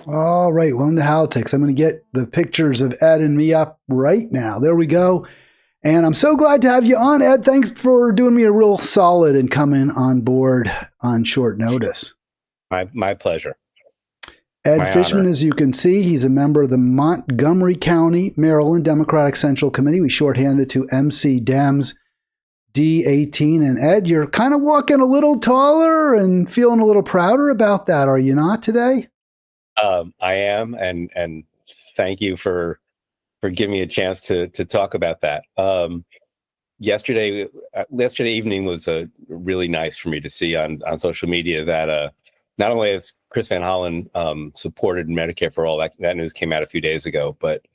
All right, welcome to Halitics. I'm going to get the pictures of Ed and me up right now. There we go. And I'm so glad to have you on, Ed. Thanks for doing me a real solid and coming on board on short notice. My pleasure. Ed My Fishman, honor. as you can see, he's a member of the Montgomery County, Maryland Democratic Central Committee. We shorthanded to MC Dems D18. And Ed, you're kind of walking a little taller and feeling a little prouder about that, are you not today? I am, and thank you for giving me a chance to talk about that. Yesterday evening was really nice for me to see on social media that not only has Chris Van Hollen supported Medicare for all, that news came out a few days ago, but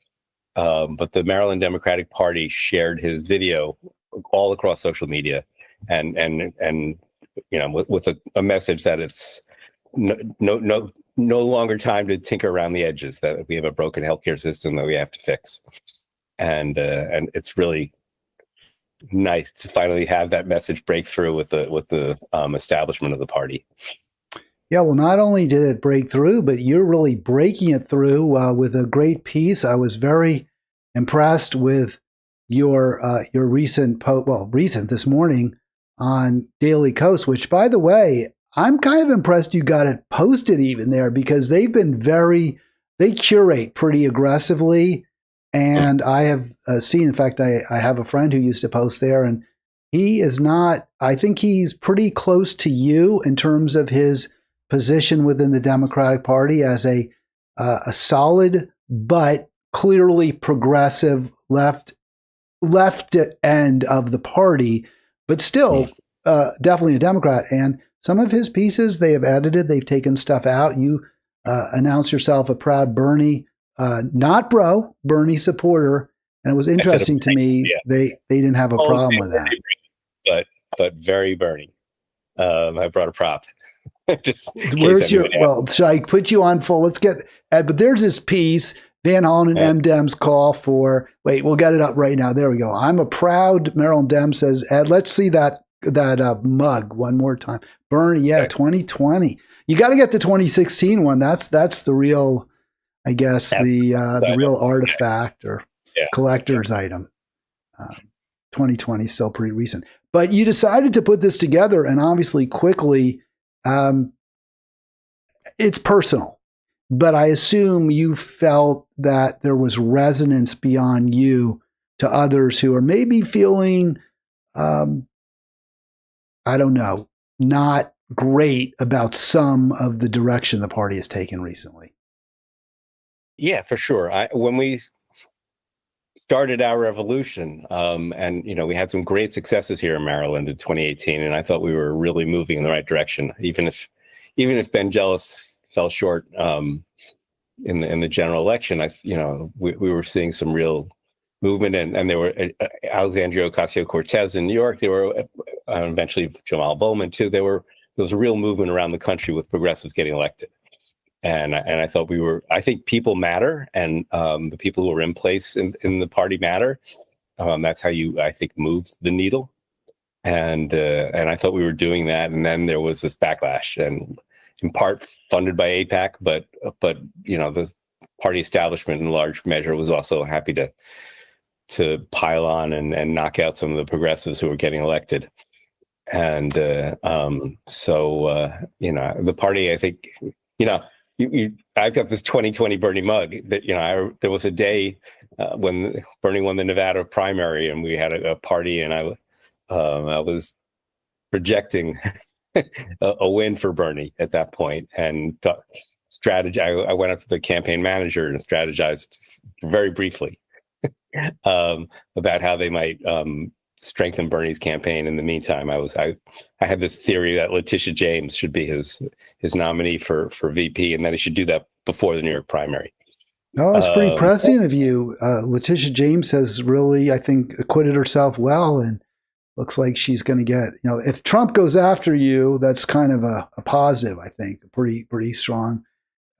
the Maryland Democratic Party shared his video all across social media, and you know, with a message that it's no longer time to tinker around the edges, that we have a broken healthcare system that we have to fix. And it's really nice to finally have that message break through with the establishment of the party. Yeah, well, not only did it break through, but you're really breaking it through with a great piece. I was very impressed with your recent recent this morning on Daily Kos, which, by the way, I'm kind of impressed you got it posted even there, because they've been they curate pretty aggressively. And I have seen, in fact, I have a friend who used to post there, and he is not, I think he's pretty close to you in terms of his position within the Democratic Party as a solid but clearly progressive left end of the party, but still definitely a Democrat. And some of his pieces they have edited, they've taken stuff out. You announce yourself a proud Bernie, not bro, Bernie supporter. And it was interesting to me, yeah. They didn't have a problem with that. But very Bernie. I brought a prop. Where's your, well, should I put you on full? Let's get Ed, but there's this piece, Van Hollen and MDems call for, wait, we'll get it up right now. There we go. I'm a proud Maryland Dem, says Ed. Let's see that mug one more time. Bernie, yeah, okay. 2020. You got to get the 2016 one. That's the real, I guess, the real artifact or collector's item. 2020 is still pretty recent. But you decided to put this together, and obviously quickly, it's personal. But I assume you felt that there was resonance beyond you to others who are maybe feeling, I don't know, not great about some of the direction the party has taken recently. Yeah, for sure. When we started our revolution, and you know, we had some great successes here in Maryland in 2018, and I thought we were really moving in the right direction, even if Ben Jealous fell short in the general election. We were seeing some real movement, and there were Alexandria Ocasio-Cortez in New York. There were eventually Jamal Bowman too. There was a real movement around the country with progressives getting elected, and I thought I think people matter, and the people who are in place in the party matter. That's how you, I think, move the needle, and I thought we were doing that, and then there was this backlash, and in part funded by AIPAC, but you know, the party establishment in large measure was also happy to pile on and knock out some of the progressives who were getting elected. And so you know, the party, I think, you know, I've got this 2020 Bernie mug that, you know, there was a day when Bernie won the Nevada primary, and we had a party, and I was projecting a win for Bernie at that point, and I went up to the campaign manager and strategized very briefly about how they might strengthen Bernie's campaign. In the meantime, I had this theory that Letitia James should be his nominee for VP, and that he should do that before the New York primary. Oh, that's pretty prescient of you. Letitia James has really, I think, acquitted herself well, and looks like she's going to get, you know, if Trump goes after you, that's kind of a positive, I think, a pretty strong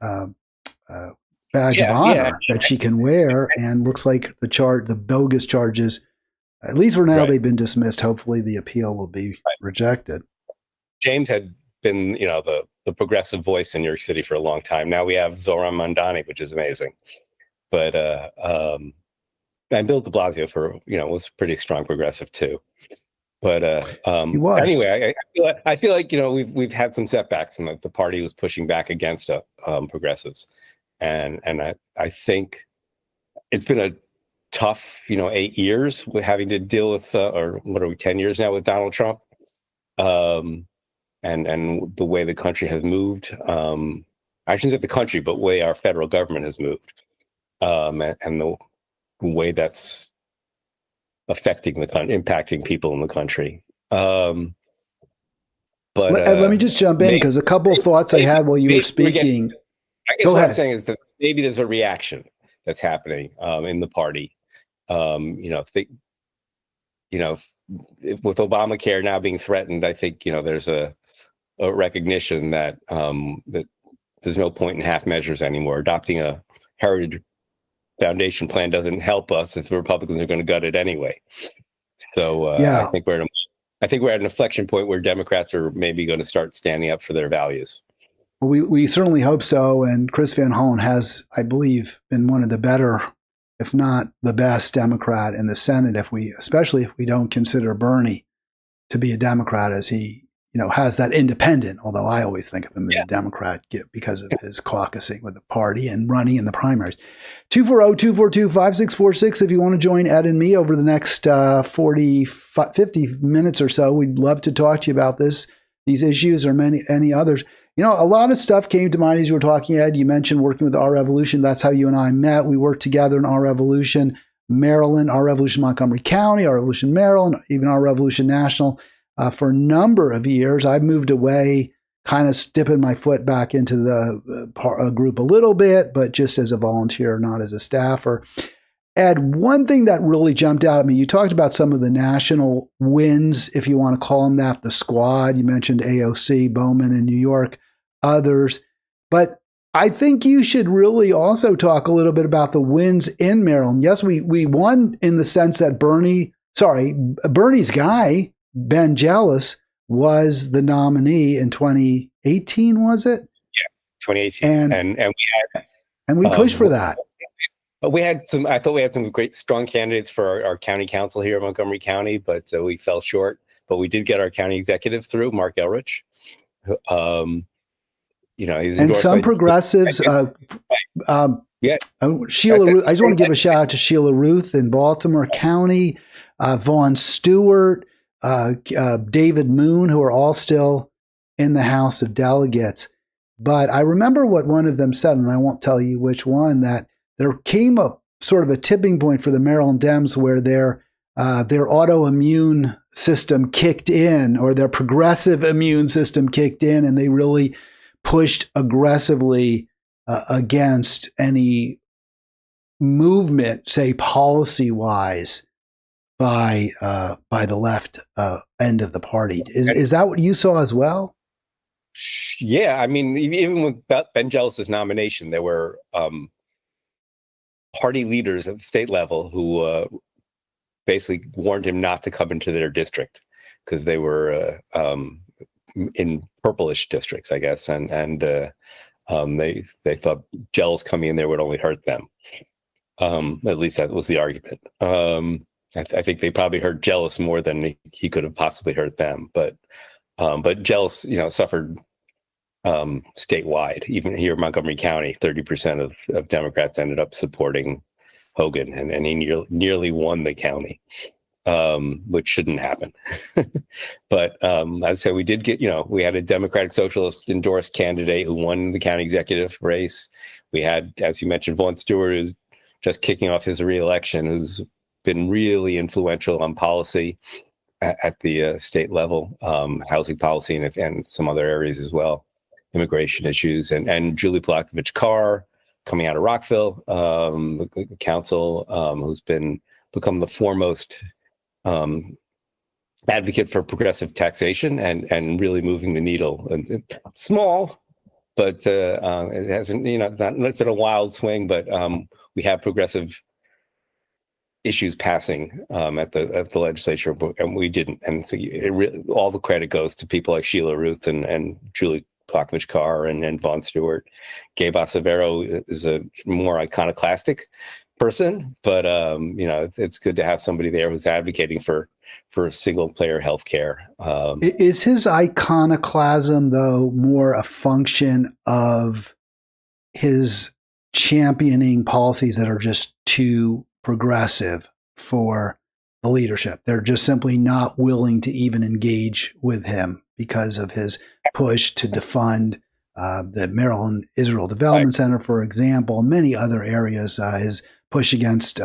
badge of honor that she can wear. And looks like the bogus charges At least for now, Right. they've been dismissed. Hopefully the appeal will be rejected. James had been, the progressive voice in New York City for a long time. Now we have Zohran Mamdani, which is amazing. But and Bill de Blasio was pretty strong progressive too. But He was. anyway, I feel like we've had some setbacks, and the party was pushing back against progressives, and I think it's been a tough 8 years with having to deal with or what are we 10 years now with Donald Trump, and the way the country has moved. I shouldn't say the country, but the way our federal government has moved, and the way that's affecting impacting people in the country. But let me just jump in because a couple of thoughts I had while you were speaking. I guess what I'm saying is that maybe there's a reaction that's happening in the party. With Obamacare now being threatened, I think there's a recognition that that there's no point in half measures anymore. Adopting a Heritage Foundation plan doesn't help us if the Republicans are going to gut it anyway. So I think we're at an inflection point where Democrats are maybe going to start standing up for their values. Well, we certainly hope so. And Chris Van Hollen has, I believe, been one of the better, if not the best, Democrat in the Senate. Especially if we don't consider Bernie to be a Democrat, as he has that independent, although I always think of him as a Democrat because of his caucusing with the party and running in the primaries. 240-242-5646 if you want to join Ed and me over the next 50 minutes or so. We'd love to talk to you about these issues or any others. A lot of stuff came to mind as you were talking, Ed. You mentioned working with Our Revolution. That's how you and I met. We worked together in Our Revolution Maryland, Our Revolution Montgomery County, Our Revolution Maryland, even Our Revolution National. For a number of years, I've moved away, kind of dipping my foot back into the group a little bit, but just as a volunteer, not as a staffer. Ed, one thing that really jumped out at me, you talked about some of the national wins, if you want to call them that, the squad. You mentioned AOC, Bowman in New York, others. But I think you should really also talk a little bit about the wins in Maryland. Yes, we won in the sense that Bernie's guy, Ben Jealous, was the nominee in 2018, was it? Yeah, 2018. And we pushed for that. I thought we had some great, strong candidates for our county council here in Montgomery County, but we fell short. But we did get our county executive through, Mark Elrich. He's and some progressives. Sheila Ruth. I just want to give a shout out to Sheila Ruth in Baltimore County, Vaughn Stewart, David Moon, who are all still in the House of Delegates. But I remember what one of them said, and I won't tell you which one, that there came a sort of a tipping point for the Maryland Dems where their autoimmune system kicked in, or their progressive immune system kicked in, and they really pushed aggressively against any movement, say policy-wise, by the left end of the party. Is that what you saw as well? Yeah, I mean, even with Ben Jealous's nomination, there were party leaders at the state level who basically warned him not to come into their district because they were in purplish districts, I guess, and they thought Jealous coming in there would only hurt them. At least that was the argument. I think they probably hurt Jealous more than he could have possibly hurt them. But Jealous, suffered statewide. Even here in Montgomery County, 30% of Democrats ended up supporting Hogan, and he nearly won the county, which shouldn't happen. But as I said, we did get, we had a Democratic Socialist endorsed candidate who won the county executive race. We had, as you mentioned, Vaughn Stewart, who's just kicking off his reelection, who's been really influential on policy at the state level, housing policy and some other areas as well, immigration issues, and Julie Polakovich Carr coming out of Rockville, the council, who's become the foremost advocate for progressive taxation and really moving the needle. And small, but it hasn't, it's not a wild swing, but we have progressive issues passing at the legislature, and we didn't. And so all the credit goes to people like Sheila Ruth and Julie Plakovich Carr and Vaughn Stewart. Gabe Acevero is a more iconoclastic person, but it's good to have somebody there who's advocating for single player healthcare. Is his iconoclasm, though, more a function of his championing policies that are just too progressive for the leadership? They're just simply not willing to even engage with him because of his push to defund the Maryland Israel Development Center, for example, and many other areas, his push against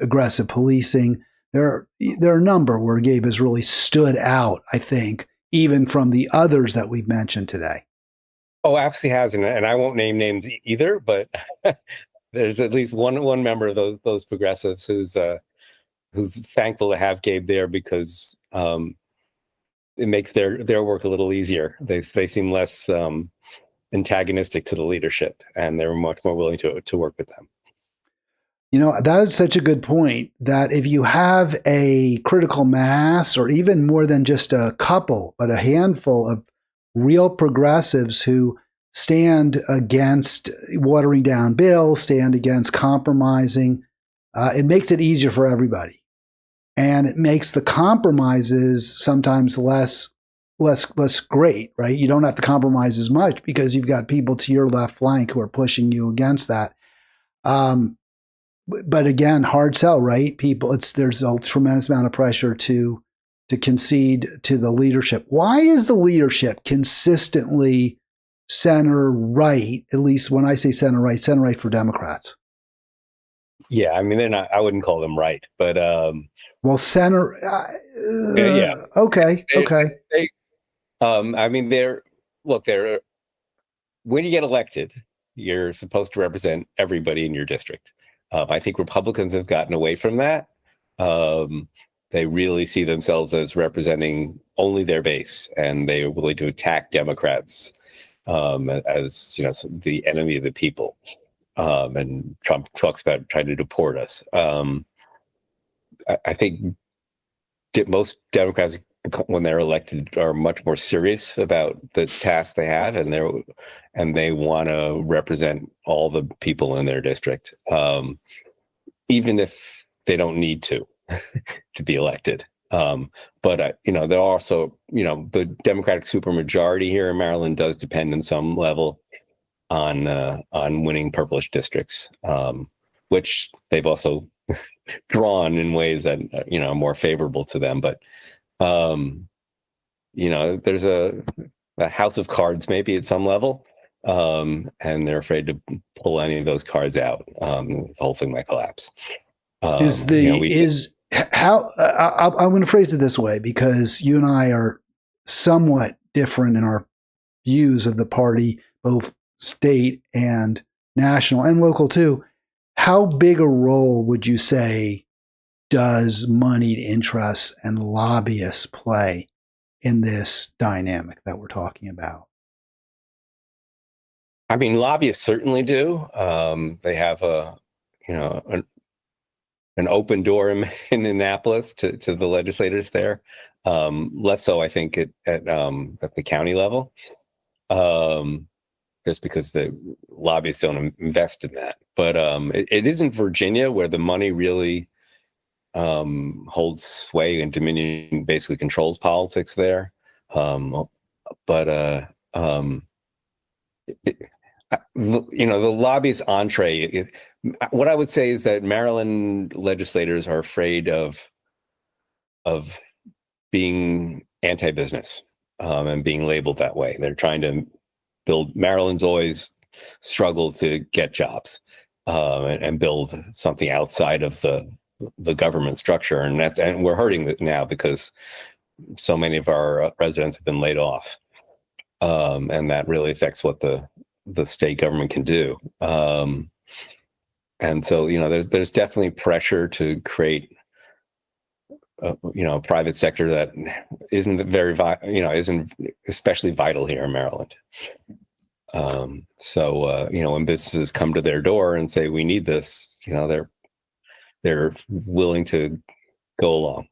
aggressive policing. There are a number where Gabe has really stood out, I think, even from the others that we've mentioned today. Oh, absolutely has, and I won't name names either, but there's at least one member of those progressives who's thankful to have Gabe there, because it makes their work a little easier. They seem less antagonistic to the leadership, and they're much more willing to work with them. That is such a good point, that if you have a critical mass, or even more than just a couple, but a handful of real progressives who stand against watering down bills, stand against compromising, it makes it easier for everybody. And it makes the compromises sometimes less great, right? You don't have to compromise as much because you've got people to your left flank who are pushing you against that. But again, hard sell, right? There's a tremendous amount of pressure to concede to the leadership. Why is the leadership consistently center right? At least when I say center right for Democrats. Yeah, I mean, they're not. I wouldn't call them right, but center. Yeah. Okay. I mean, they're when you get elected, you're supposed to represent everybody in your district. I think Republicans have gotten away from that. They really see themselves as representing only their base, and they are willing to attack Democrats as the enemy of the people. And Trump talks about trying to deport us. I think most Democrats, when they're elected, are much more serious about the tasks they have, and they want to represent all the people in their district, even if they don't need to be elected. But they're also, the Democratic supermajority here in Maryland does depend in some level on winning purplish districts, which they've also drawn in ways that are more favorable to them. But there's a house of cards maybe at some level, and they're afraid to pull any of those cards out. The whole thing might collapse. I'm going to phrase it this way, because you and I are somewhat different in our views of the party, both state and national and local too. How big a role would you say does moneyed interests and lobbyists play in this dynamic that we're talking about? I mean, lobbyists certainly do. They have an open door in Annapolis to the legislators there. Less so, I think, at the county level, just because the lobbyists don't invest in that. But it is in Virginia where the money really holds sway, and Dominion basically controls politics there. The lobbyist entree. What I would say is that Maryland legislators are afraid of being anti-business and being labeled that way. They're trying to build. Maryland's always struggled to get jobs and build something outside of the government structure, and we're hurting it now because so many of our residents have been laid off, and that really affects what the state government can do. And so, there's definitely pressure to create, a private sector that isn't isn't especially vital here in Maryland. When businesses come to their door and say, we need this, they're willing to go along.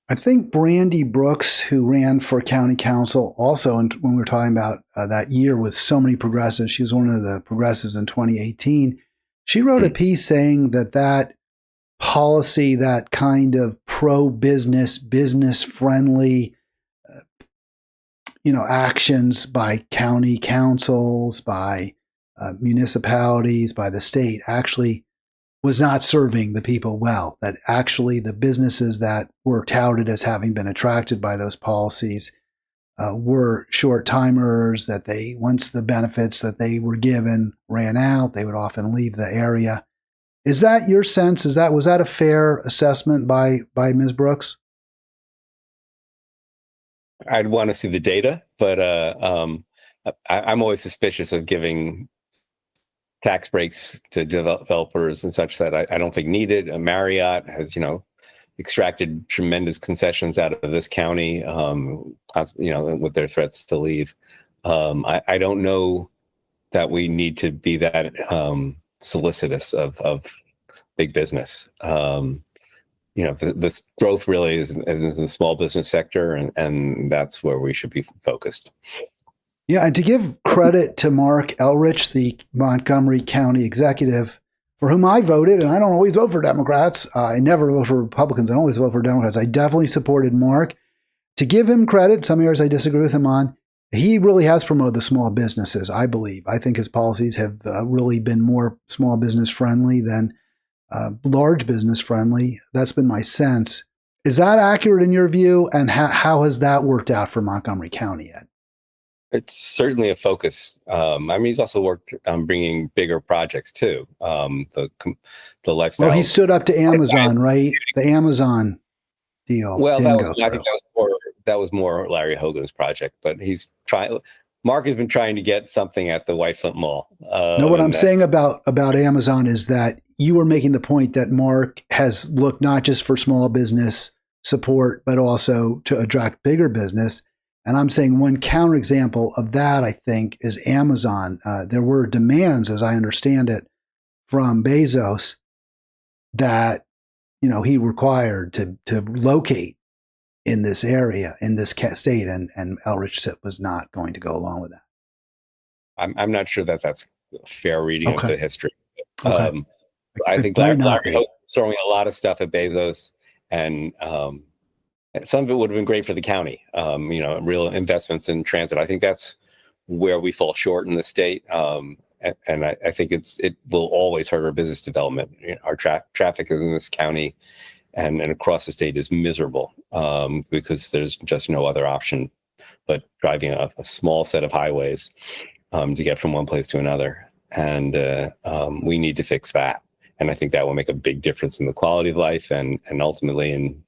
I think Brandy Brooks, who ran for county council also, and when we were talking about that year with so many progressives, she was one of the progressives in 2018. She wrote a piece saying that policy, that kind of pro-business, business-friendly, actions by county councils, by municipalities, by the state, actually was not serving the people well, that actually the businesses that were touted as having been attracted by those policies were short-timers, that once the benefits that they were given ran out, they would often leave the area. Is that your sense? Was that a fair assessment by Ms. Brooks? I'd want to see the data, but I'm always suspicious of giving tax breaks to developers and such that I don't think needed. Marriott has, extracted tremendous concessions out of this county, with their threats to leave. I don't know that we need to be that solicitous of big business. The growth really is in the small business sector, and that's where we should be focused. Yeah, and to give credit to Mark Elrich, the Montgomery County executive, for whom I voted, and I don't always vote for Democrats. I never vote for Republicans. I always vote for Democrats. I definitely supported Mark. To give him credit, some areas I disagree with him on, he really has promoted the small businesses, I believe. I think his policies have really been more small business friendly than large business friendly. That's been my sense. Is that accurate in your view? And how has that worked out for Montgomery County, Ed? It's certainly a focus. He's also worked on bringing bigger projects too. The lifestyle. Well, he stood up to Amazon, right? The Amazon deal. Well, I think that was more Larry Hogan's project, but Mark has been trying to get something at the White Flint Mall. No, what I'm saying about Amazon is that you were making the point that Mark has looked not just for small business support, but also to attract bigger business. And I'm saying one counterexample of that, I think, is Amazon. There were demands, as I understand it, from Bezos that, he required to locate in this area, in this state, and Elrich was not going to go along with that. I'm not sure that that's a fair reading of the history. Okay. I think Larry Hogan's throwing a lot of stuff at Bezos, and some of it would have been great for the county, real investments in transit. I think that's where we fall short in the state. And I think it will always hurt our business development. Our traffic in this county and across the state is miserable because there's just no other option but driving a small set of highways to get from one place to another. And we need to fix that. And I think that will make a big difference in the quality of life and ultimately in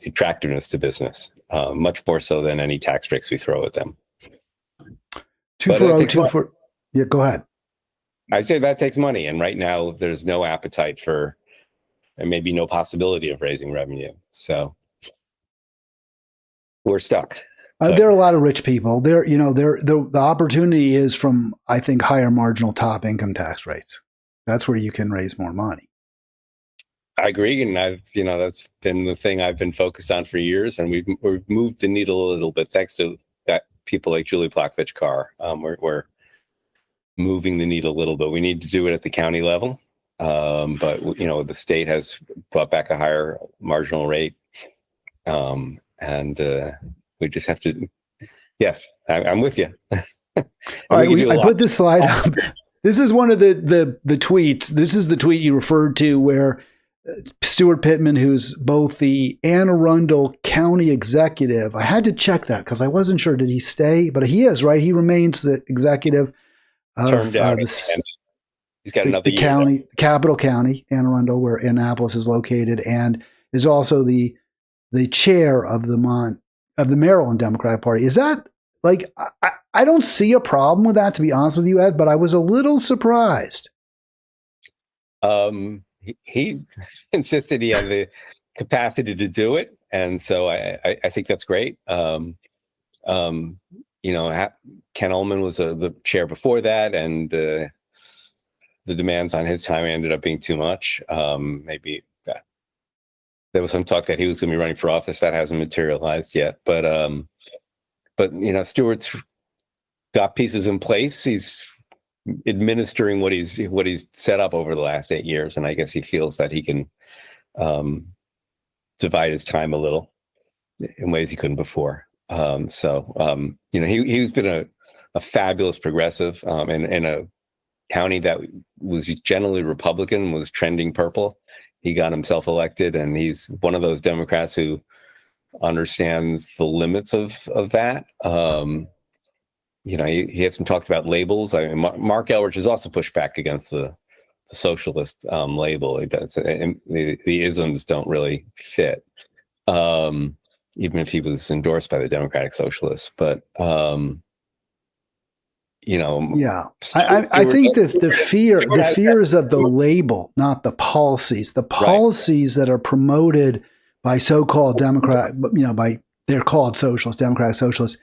attractiveness to business, much more so than any tax breaks we throw at them. Yeah, go ahead. I say that takes money, and right now there's no appetite for, and maybe no possibility of raising revenue. So we're stuck. There are a lot of rich people. The opportunity is from, I think, higher marginal top income tax rates. That's where you can raise more money. I agree, and that's been the thing I've been focused on for years, and we've moved the needle a little bit thanks to that people like Julie Plakvich-Carr. We're moving the needle a little bit. We need to do it at the county level, but the state has brought back a higher marginal rate, and we just have to. Yes, I'm with you. All right, I put this slide up. This is one of the tweets. This is the tweet you referred to where Stuart Pittman, who's both the Anne Arundel County executive. I had to check that because I wasn't sure. Did he stay? But he is, right? He remains the executive of he's got another the county, the capital county, Anne Arundel, where Annapolis is located, and is also the chair of the Maryland Democratic Party. Is that I don't see a problem with that, to be honest with you, Ed, but I was a little surprised. He insisted he had the capacity to do it, and so I think that's great. Ken Ullman was the chair before that, and the demands on his time ended up being too much. Maybe there was some talk that he was going to be running for office. That hasn't materialized yet. But Stewart's got pieces in place. He's administering what he's set up over the last 8 years, and I guess he feels that he can divide his time a little in ways he couldn't before. He's been a fabulous progressive in a county that was generally Republican, was trending purple. He got himself elected, and he's one of those Democrats who understands the limits of that. He hasn't talked about labels. I mean, Mark Elrich has also pushed back against the socialist label. The isms don't really fit, even if he was endorsed by the Democratic Socialists. But yeah, I think the fear is of the label, not the policies. The policies that are promoted by so-called Democrat, they're called socialists, Democratic socialists.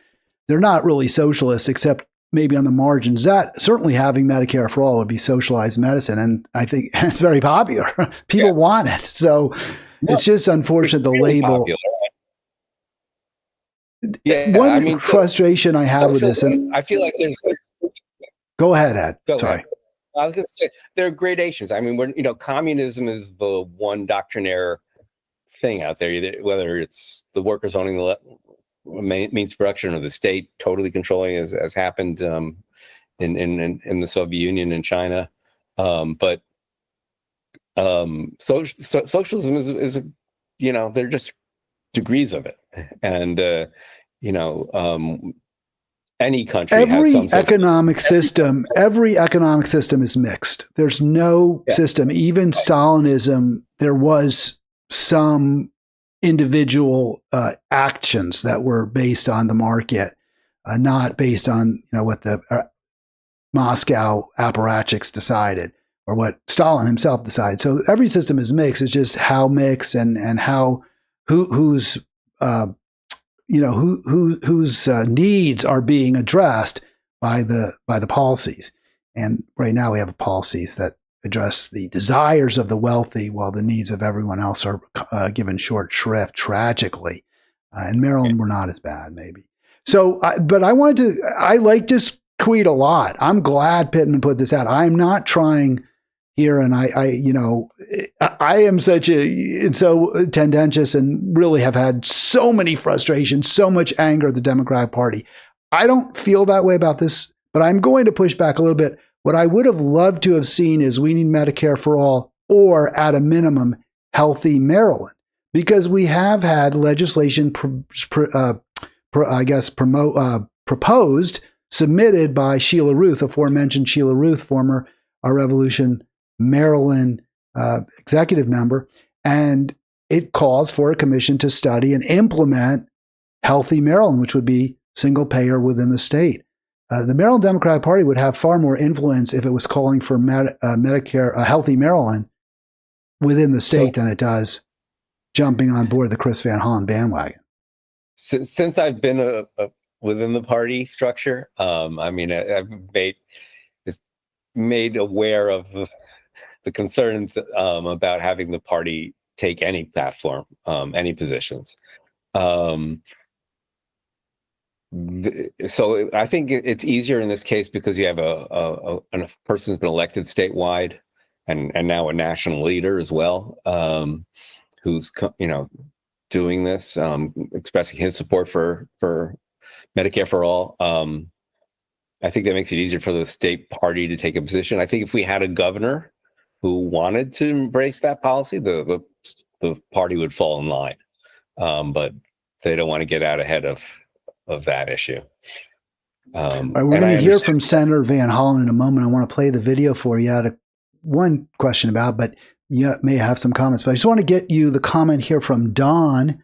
They're not really socialists, except maybe on the margins. That certainly having Medicare for all would be socialized medicine, and I think it's very popular. People want it, so it's just unfortunate the label. Popular. One frustration I have with this, and I feel like there's. Go ahead, Ed. Sorry. I was going to say there are gradations. I mean, communism is the one doctrinaire thing out there. Whether it's the workers owning the means of production or the state totally controlling, as happened in the Soviet Union and China. But socialism is they're just degrees of it, and any country every has some economic system is mixed. There's no system, even Stalinism, there was some individual actions that were based on the market, not based on what the Moscow apparatchiks decided or what Stalin himself decided. So every system is mixed. It's just how mixed and how whose needs are being addressed by the policies. And right now we have policies that address the desires of the wealthy while the needs of everyone else are given short shrift, tragically. In Maryland, we're not as bad, maybe. So, but I like this tweet a lot. I'm glad Pittman put this out. I'm not trying here, and I am so tendentious and really have had so many frustrations, so much anger at the Democratic Party. I don't feel that way about this, but I'm going to push back a little bit. What I would have loved to have seen is we need Medicare for all, or at a minimum, healthy Maryland, because we have had legislation proposed, submitted by Sheila Ruth, aforementioned Sheila Ruth, former Our Revolution Maryland executive member, and it calls for a commission to study and implement healthy Maryland, which would be single payer within the state. The Maryland Democratic Party would have far more influence if it was calling for Medicare, a healthy Maryland within the state than it does jumping on board the Chris Van Hollen bandwagon. Since I've been within the party structure, I've made aware of the concerns about having the party take any platform, any positions. So I think it's easier in this case because you have a person who's been elected statewide and now a national leader as well, who's doing this, expressing his support for Medicare for all. I think that makes it easier for the state party to take a position. I think if we had a governor who wanted to embrace that policy, the party would fall in line, but they don't want to get out ahead of that issue. We're going to hear from Senator Van Hollen in a moment. I want to play the video for you. I had one question about, but you may have some comments. But I just want to get you the comment here from Don.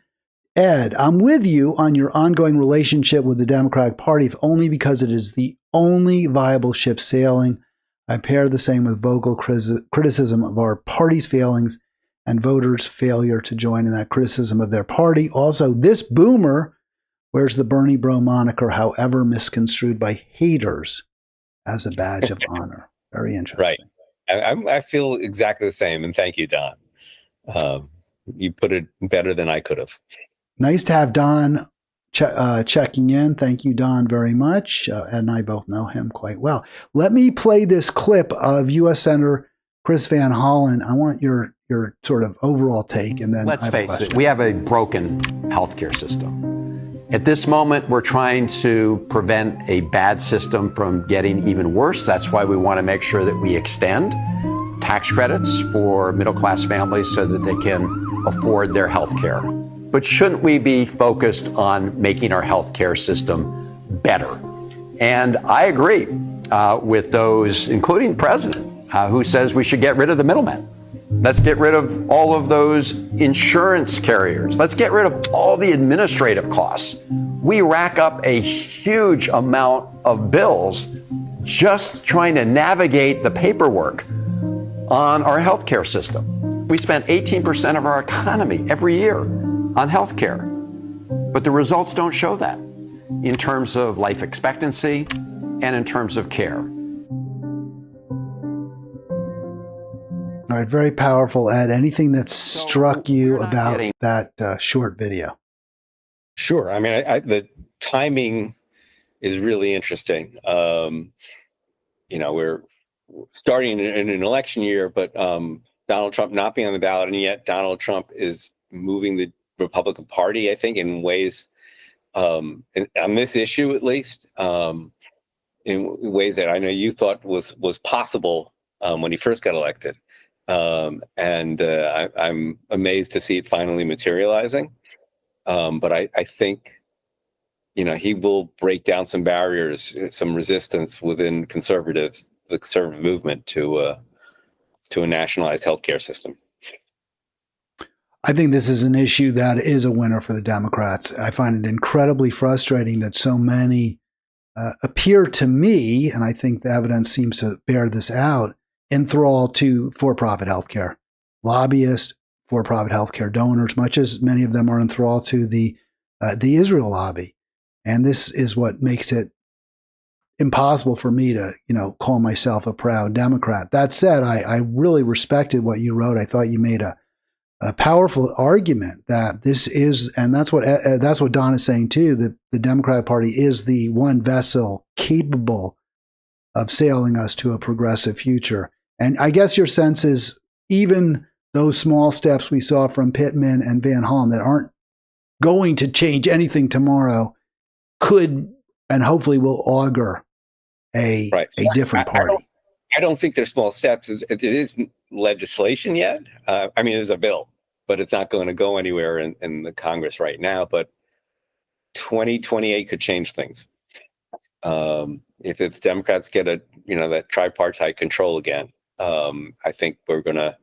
Ed, I'm with you on your ongoing relationship with the Democratic Party, if only because it is the only viable ship sailing. I pair the same with vocal criticism of our party's failings and voters' failure to join in that criticism of their party. Also, this boomer wears the Bernie Bro moniker, however misconstrued by haters, as a badge of honor. Very interesting. Right. I feel exactly the same, and thank you, Don. you put it better than I could have. Nice to have Don checking in. Thank you, Don, very much. Ed and I both know him quite well. Let me play this clip of U.S. Senator Chris Van Hollen. I want your sort of overall take, and then let's face it, we have a broken healthcare system. At this moment, we're trying to prevent a bad system from getting even worse. That's why we want to make sure that we extend tax credits for middle-class families so that they can afford their health care. But shouldn't we be focused on making our health care system better? And I agree with those, including the president, who says we should get rid of the middlemen. Let's get rid of all of those insurance carriers. Let's get rid of all the administrative costs. We rack up a huge amount of bills just trying to navigate the paperwork on our healthcare system. We spend 18% of our economy every year on healthcare, but the results don't show that in terms of life expectancy and in terms of care. All right, very powerful, Ed. Anything that struck you about that short video? Sure. I mean, the timing is really interesting. We're starting in an election year, but Donald Trump not being on the ballot, and yet Donald Trump is moving the Republican Party, I think, in ways, on this issue at least, in ways that I know you thought was possible when he first got elected. I'm amazed to see it finally materializing. But I think, he will break down some barriers, some resistance within the conservative movement to a nationalized healthcare system. I think this is an issue that is a winner for the Democrats. I find it incredibly frustrating that so many appear to me, and I think the evidence seems to bear this out, enthralled to for-profit healthcare, lobbyists, for-profit healthcare donors, much as many of them are enthralled to the Israel lobby. And this is what makes it impossible for me to, call myself a proud Democrat. That said, I really respected what you wrote. I thought you made a powerful argument that this is, and that's what Don is saying too, that the Democratic Party is the one vessel capable of sailing us to a progressive future. And I guess your sense is even those small steps we saw from Pittman and Van Hollen that aren't going to change anything tomorrow could and hopefully will augur a different party. I don't think they're small steps. It isn't legislation yet. It is a bill, but it's not going to go anywhere in the Congress right now. But 2028 could change things. If the Democrats get that tripartite control again, I think we're gonna,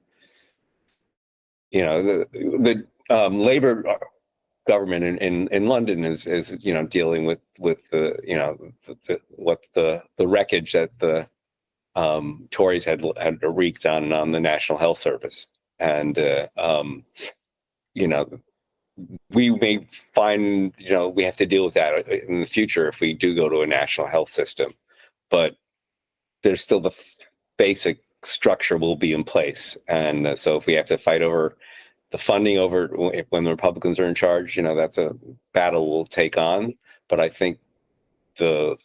the Labor government in London is dealing with the the wreckage that the Tories had wreaked on the National Health Service, and we may find, we have to deal with that in the future if we do go to a national health system, but there's still the basic structure will be in place. And so if we have to fight over the funding when the Republicans are in charge, that's a battle we'll take on. But I think we're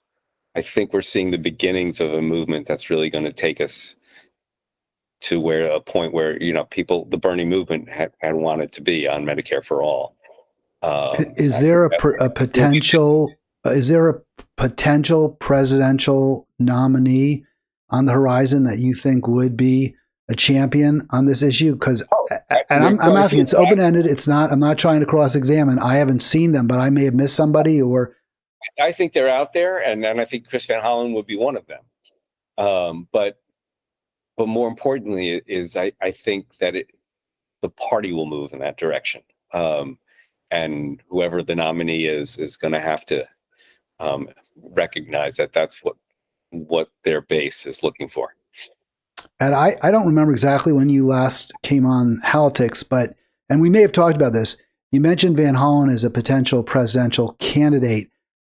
seeing the beginnings of a movement that's really going to take us to a point where, the Bernie movement had wanted to be on Medicare for all. Is there a potential presidential nominee on the horizon that you think would be a champion on this issue? Because, I'm asking, it's open-ended. It's not, I'm not trying to cross-examine. I haven't seen them, but I may have missed somebody or. I think they're out there. And I think Chris Van Hollen would be one of them. But more importantly is I think that the party will move in that direction. And whoever the nominee is going to have to recognize that that's what their base is looking for. And I don't remember exactly when you last came on Halitics, and we may have talked about this. You mentioned Van Hollen as a potential presidential candidate.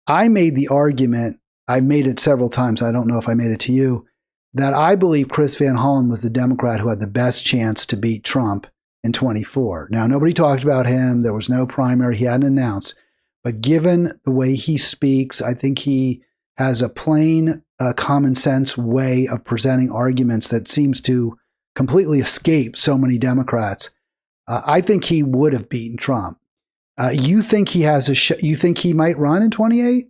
I made the argument, I've made it several times, I don't know if I made it to you, that I believe Chris Van Hollen was the Democrat who had the best chance to beat Trump in 24. Now, nobody talked about him. There was no primary. He hadn't announced. But given the way he speaks, I think he has a plain, common sense way of presenting arguments that seems to completely escape so many Democrats. I think he would have beaten Trump. You think he has you think he might run in 28?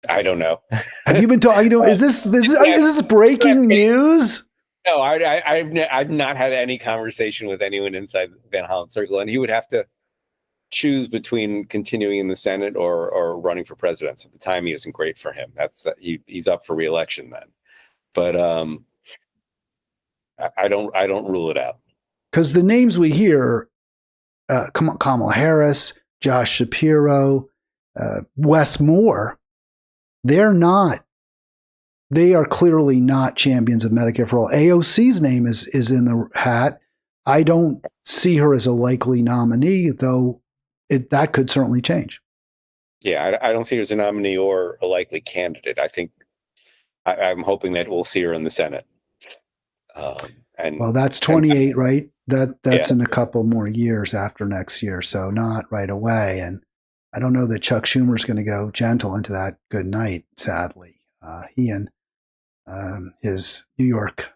I don't know. Have you been talking? Is this breaking news? No, I've not had any conversation with anyone inside Van Hollen Circle, and he would have to choose between continuing in the Senate or running for president. So the timing isn't great for him. He's up for re-election then, but I don't rule it out. Because the names we hear, Kamala Harris, Josh Shapiro, Wes Moore, they are clearly not champions of Medicare for all. AOC's name is in the hat. I don't see her as a likely nominee, though that could certainly change. Yeah, I don't see her as a nominee or a likely candidate. I think I'm hoping that we'll see her in the Senate. Well, that's 28, right? That's in a couple more years after next year, so not right away. And I don't know that Chuck Schumer's going to go gentle into that good night, sadly. He and his New York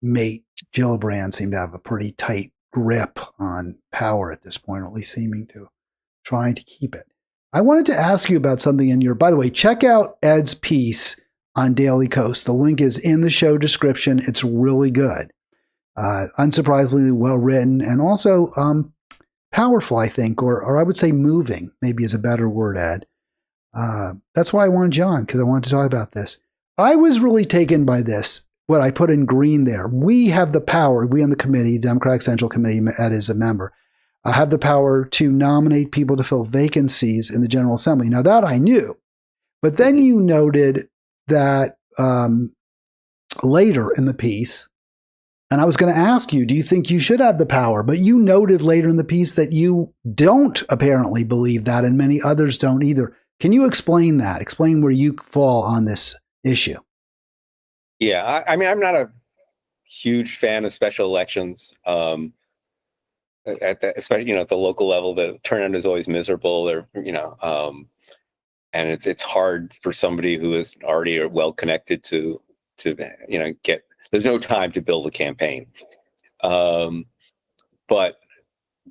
mate, Gillibrand, seem to have a pretty tight grip on power at this point, or at least seeming to, trying to keep it. I wanted to ask you about something by the way, check out Ed's piece on Daily Kos. The link is in the show description. It's really good. Unsurprisingly well written, and also powerful, I think, or I would say moving, maybe is a better word, Ed. That's why I wanted you on, because I wanted to talk about this. I was really taken by this, what I put in green there. We have the power, we on the committee, Democratic Central Committee, Ed is a member, have the power to nominate people to fill vacancies in the General Assembly. Now that I knew, but then you noted that later in the piece, and I was going to ask you, do you think you should have the power? But you noted later in the piece that you don't apparently believe that, and many others don't either. Can you explain that? Explain where you fall on this issue. Yeah, I mean, I'm not a huge fan of special elections. Especially, at the local level, the turnout is always miserable. And it's hard for somebody who is already well connected to get. There's no time to build a campaign. But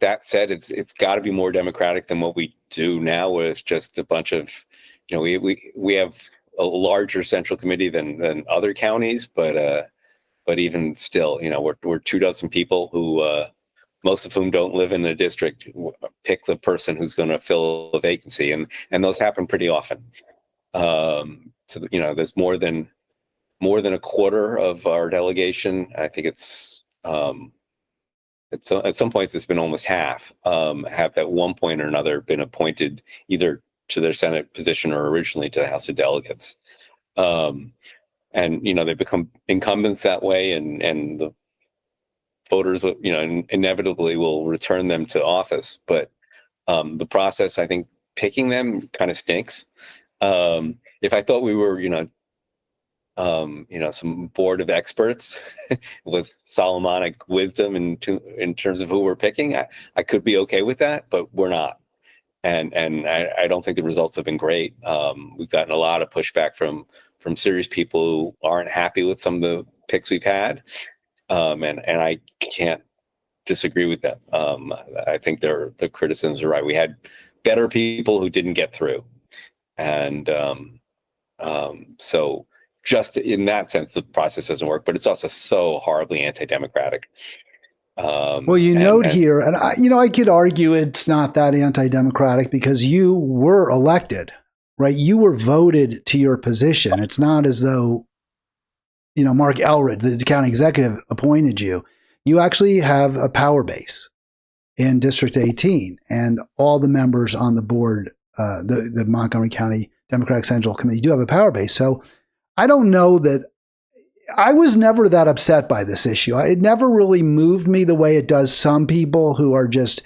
that said, it's got to be more democratic than what we do now, where it's just a bunch of, we have a larger central committee than other counties, but even still, we're 24 people who, most of whom don't live in the district, pick the person who's going to fill a vacancy, and those happen pretty often. So there's more than a quarter of our delegation. I think it's at some points it's been almost half, have at one point or another been appointed either to their Senate position or originally to the House of Delegates. And they become incumbents that way, and the voters, inevitably will return them to office. But the process, I think, picking them kind of stinks. If I thought we were, some board of experts with Solomonic wisdom in terms of who we're picking, I could be okay with that, but we're not. And I don't think the results have been great. We've gotten a lot of pushback from serious people who aren't happy with some of the picks we've had. And I can't disagree with them. I think the criticisms are right. We had better people who didn't get through. And so just in that sense, the process doesn't work, but it's also so horribly anti-democratic. Well, note here, and I could argue it's not that anti-democratic because you were elected, right? You were voted to your position. It's not as though, Mark Elridge, the county executive, appointed you. You actually have a power base in District 18, and all the members on the board, the Montgomery County Democratic Central Committee, do have a power base. So I don't know that I was never that upset by this issue. It never really moved me the way it does some people who are just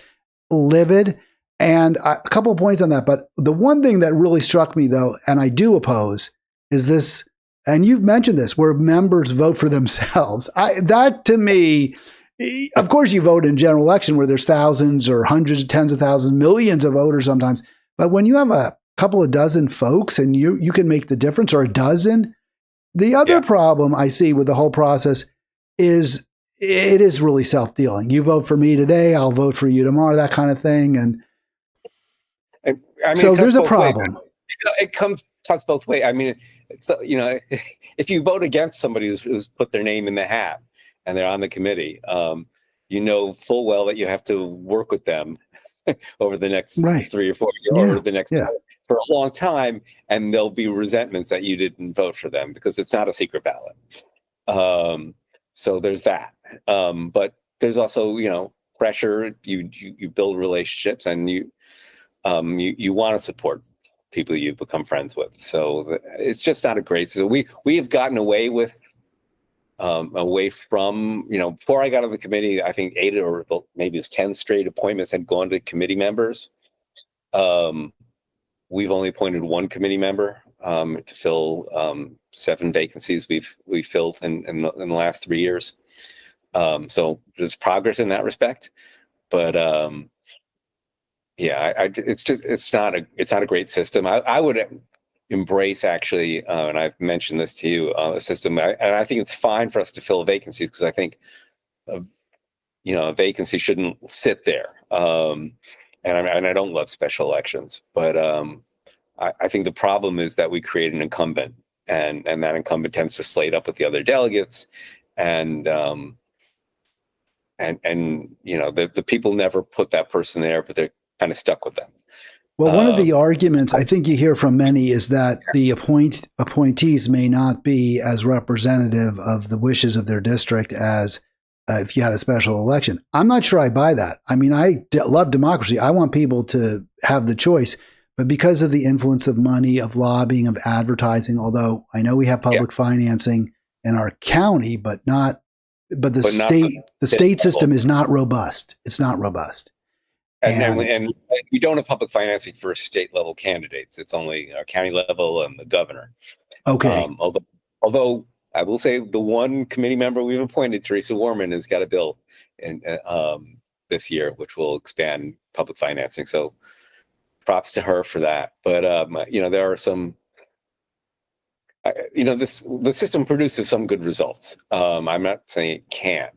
livid. And a couple of points on that. But the one thing that really struck me, though, and I do oppose, is this, and you've mentioned this, where members vote for themselves. That to me of course, you vote in general election where there's thousands or hundreds, tens of thousands, millions of voters sometimes. But when you have a couple of dozen folks and you can make the difference, or a dozen. The other problem I see with the whole process is it is really self-dealing. You vote for me today, I'll vote for you tomorrow, that kind of thing. And I mean, so there's a problem. It cuts both ways. I mean, so, you know, if you vote against somebody who's put their name in the hat and they're on the committee, you know full well that you have to work with them over the next 3 or 4 years, or the next for a long time, and there'll be resentments that you didn't vote for them because it's not a secret ballot. So there's that. But there's also, you know, pressure. You build relationships, and you want to support people you've become friends with. So it's just not a great. So we have gotten away from, you know, before I got on the committee, I think 8 or maybe it was 10 straight appointments had gone to committee members. We've only appointed 1 committee member to fill 7 vacancies we've filled in the last 3 years. So there's progress in that respect, but it's not a great system. I would embrace, actually, and I've mentioned this to you, a system, and I think it's fine for us to fill vacancies, because I think you know, a vacancy shouldn't sit there. And I don't love special elections, but I think the problem is that we create an incumbent, and that incumbent tends to slate up with the other delegates, and you know, the people never put that person there, but they're kind of stuck with them. Well, one of the arguments I think you hear from many is that the appointees may not be as representative of the wishes of their district as if you had a special election. I'm not sure I buy that. I mean, I love democracy. I want people to have the choice. But because of the influence of money, of lobbying, of advertising, although I know we have public financing in our county, but the state system is not robust. It's not robust. And we don't have public financing for state level candidates. It's only our county level and the governor. Okay. Although I will say the one committee member we've appointed, Teresa Warman, has got a bill in this year, which will expand public financing. So props to her for that. But you know, there are some. You know, the system produces some good results. I'm not saying it can't,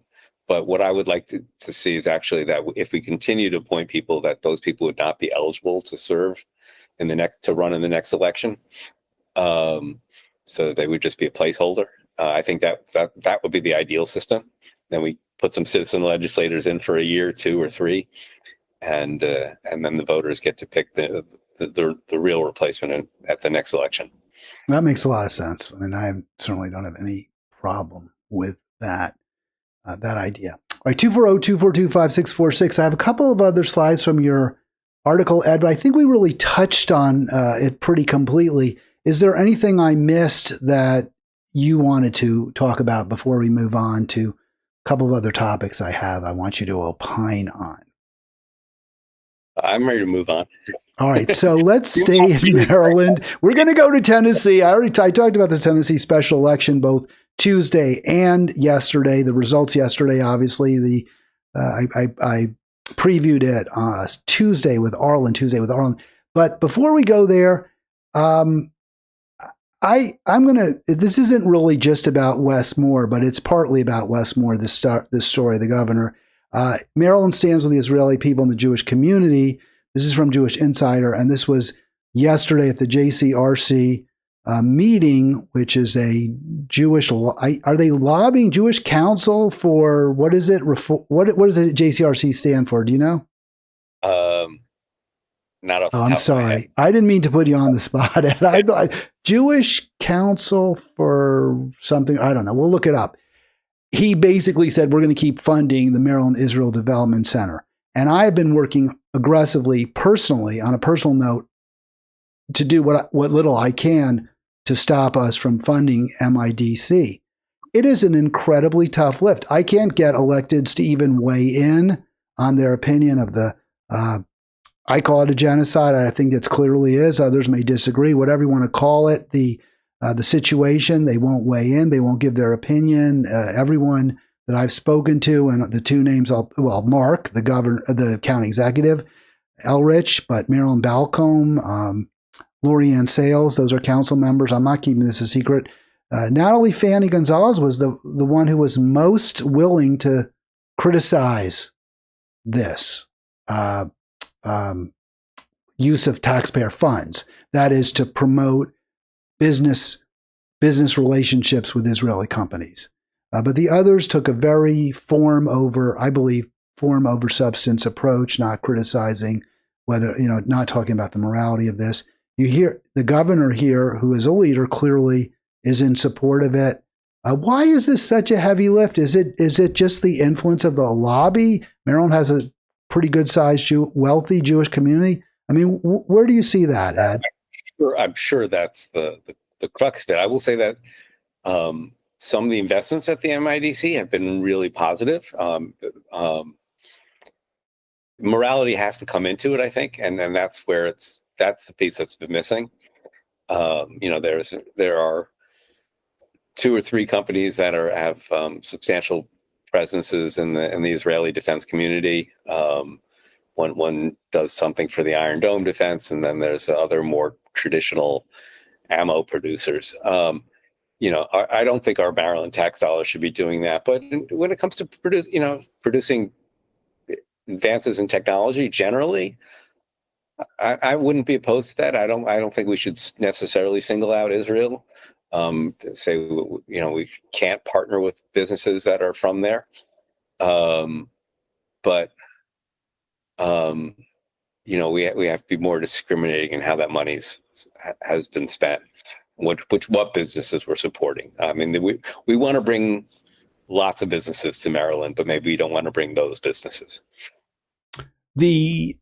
but what I would like to see is actually that if we continue to appoint people, that those people would not be eligible to serve to run in the next election. So they would just be a placeholder. I think that would be the ideal system. Then we put some citizen legislators in for a year, 2 or 3, and then the voters get to pick the real replacement at the next election. That makes a lot of sense. I mean, I certainly don't have any problem with that idea. All right, 240-242-5646. I have a couple of other slides from your article, Ed, but I think we really touched on it pretty completely. Is there anything I missed that you wanted to talk about before we move on to a couple of other topics I want you to opine on? I'm ready to move on. All right, so let's stay in Maryland. We're going to go to Tennessee. I talked about the Tennessee special election both Tuesday and yesterday. The results yesterday, obviously, I previewed it Tuesday with Arlen. But before we go there, I'm gonna. This isn't really just about Wes Moore, but it's partly about Wes Moore. This story, the governor. Maryland stands with the Israeli people and the Jewish community. This is from Jewish Insider, and this was yesterday at the JCRC meeting, which is a Jewish. Are they lobbying Jewish Council for what is it? What does the JCRC stand for? Do you know? Not off the top I'm of my sorry. head. I didn't mean to put you on the spot. I thought Jewish Council for something. I don't know. We'll look it up. He basically said, we're going to keep funding the Maryland Israel Development Center. And I have been working aggressively, personally, on a personal note, to do what little I can to stop us from funding MIDC. It is an incredibly tough lift. I can't get electeds to even weigh in on their opinion of the, I call it a genocide. I think it clearly is. Others may disagree, whatever you want to call it. The situation, they won't weigh in. They won't give their opinion. Everyone that I've spoken to, and the two names, Mark, the governor, the county executive, Elrich, but Marilyn Balcombe, Lorianne Sales, those are council members. I'm not keeping this a secret. Natalie Fanny Gonzalez was the one who was most willing to criticize this use of taxpayer funds. That is to promote business relationships with Israeli companies. But the others took a very form over substance approach, not criticizing whether, not talking about the morality of this. You hear the governor here, who is a leader, clearly is in support of it. Why is this such a heavy lift? Is it just the influence of the lobby? Maryland has a pretty good sized, wealthy Jewish community. I mean, where do you see that, Ed? I'm sure that's the crux of it. I will say that some of the investments at the MIDC have been really positive. Morality has to come into it, I think, and that's where that's the piece that's been missing. There are 2 or 3 companies that have substantial presences in the Israeli defense community. One does something for the Iron Dome defense, and then there's other more traditional ammo producers. I don't think our Maryland tax dollars should be doing that. But when it comes to producing advances in technology generally, I wouldn't be opposed to that. I don't think we should necessarily single out Israel. Say we can't partner with businesses that are from there, but we have to be more discriminating in how that money has been spent. What businesses we're supporting. I mean, we want to bring lots of businesses to Maryland, but maybe we don't want to bring those businesses. The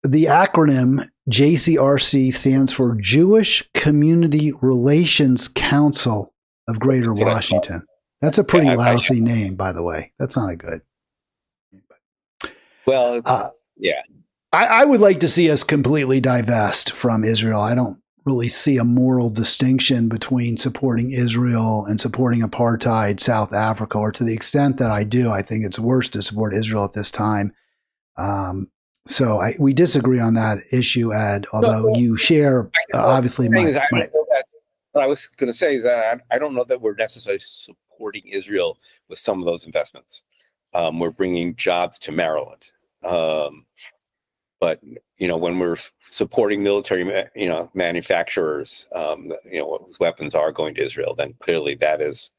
acronym JCRC stands for Jewish Community Relations Council of Greater Washington. That's a pretty lousy name, by the way. That's not a good. Well, yeah. I would like to see us completely divest from Israel. I don't really see a moral distinction between supporting Israel and supporting apartheid South Africa, or to the extent that I do, I think it's worse to support Israel at this time. So we disagree on that issue, Ed, although you share, obviously, what I was going to say is that I don't know that we're necessarily supporting Israel with some of those investments. We're bringing jobs to Maryland. But, when we're supporting military, manufacturers, whose weapons are going to Israel, then clearly that is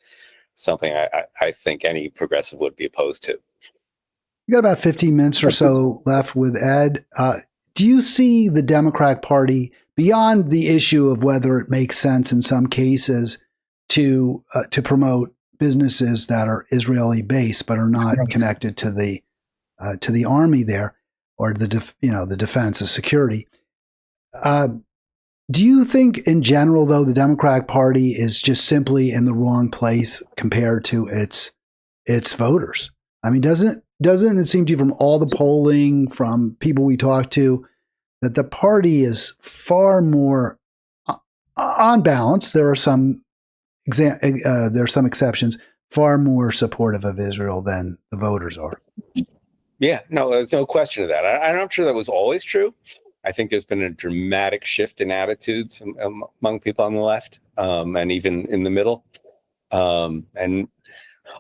something I think any progressive would be opposed to. We got about 15 minutes or so left with Ed. Do you see the Democratic Party, beyond the issue of whether it makes sense in some cases to promote businesses that are Israeli based but are not connected to the army there, or the defense of security? Do you think, in general, though, the Democratic Party is just simply in the wrong place compared to its voters? I mean, doesn't it seem to you, from all the polling, from people we talk to, that the party is far more, on balance, there are some exceptions, far more supportive of Israel than the voters are? Yeah, no, there's no question of that. I'm not sure that was always true. I think there's been a dramatic shift in attitudes among people on the left, and even in the middle, and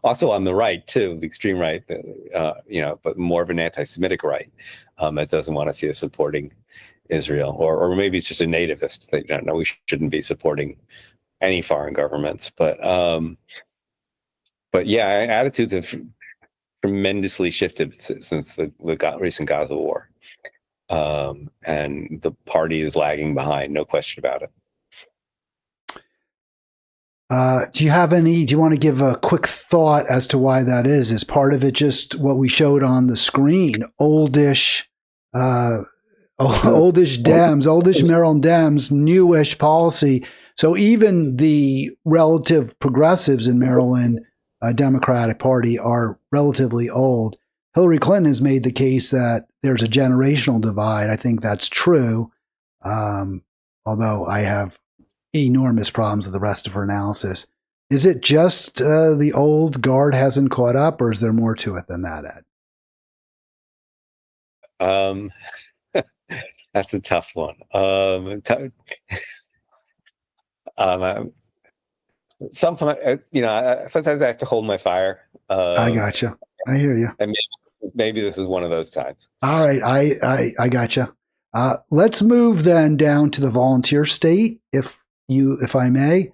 also on the right too, the extreme right. But more of an anti-Semitic right that doesn't want to see us supporting Israel, or maybe it's just a nativist that we shouldn't be supporting any foreign governments. But yeah, attitudes have tremendously shifted since the recent Gaza war. And the party is lagging behind, no question about it. Do you want to give a quick thought as to why that is? Is part of it just what we showed on the screen? Oldish Dems, oldish Maryland Dems, newish policy. So even the relative progressives in Maryland Democratic Party are relatively old. Hillary Clinton has made the case that there's a generational divide. I think that's true, although I have enormous problems with the rest of her analysis. Is it just the old guard hasn't caught up, or is there more to it than that, Ed? That's a tough one. Sometimes, sometimes I have to hold my fire. I gotcha. I hear you. And maybe this is one of those times. All right, I gotcha. Let's move then down to the volunteer state, if I may.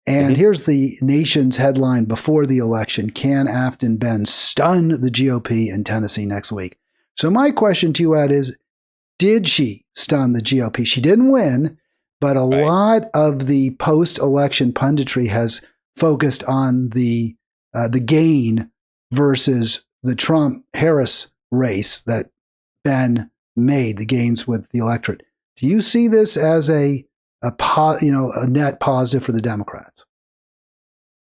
And here's the Nation's headline before the election: Can Afton Ben stun the GOP in Tennessee next week? So my question to you, Ed, is: did she stun the GOP? She didn't win, but a lot of the post-election punditry has focused on the gain versus the Trump-Harris race that Ben made, the gains with the electorate. Do you see this as a net positive for the Democrats?